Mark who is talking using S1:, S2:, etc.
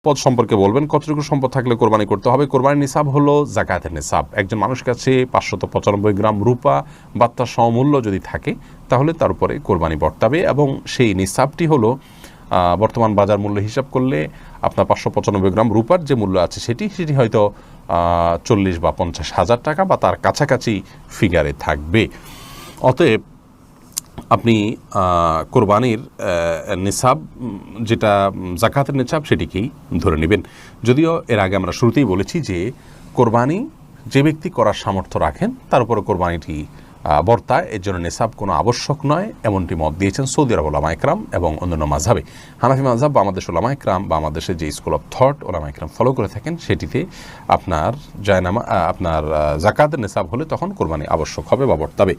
S1: পদ সম্পর্কে বলবেন, কতটুকু সম্পদ থাকলে কোরবানি করতে হবে। কোরবানির নিসাব হলো জাকাতের নিসাব। একজন মানুষের কাছে 595 গ্রাম রূপা বা তার সমমূল্য যদি থাকে তাহলে তার উপরে কোরবানি বর্তাবে, এবং সেই নিসাবটি হলো বর্তমান বাজার মূল্য হিসাব করলে আপনার 595 গ্রাম রূপার যে মূল্য আছে সেটি হয়তো 40 বা 50 হাজার টাকা বা তার কাছাকাছি ফিগারে থাকবে। অতএব আপনি কোরবানির নিসাব যেটা জাকাতের নিসাব সেটিকেই ধরে নেবেন। যদিও এর আগে আমরা শুরুতেই বলেছি যে কোরবানি যে ব্যক্তি করার সামর্থ্য রাখেন তার উপরে কোরবানিটি বর্তায়, এর জন্য নিসাব কোনো আবশ্যক নয়, এমনটি মত দিয়েছেন সৌদি আরব ওলামা ইকরাম এবং অন্যান্য মাযহাবে। হানাফি মাযহাব বা আমাদের ওলামা ইকরাম বা আমাদের যে স্কুল অফ থট ওলামা ইকরাম ফলো করে থাকেন সেটিতে আপনার জাকাতের নিসাব হলে তখন কোরবানি আবশ্যক হবে বা বর্তাবে।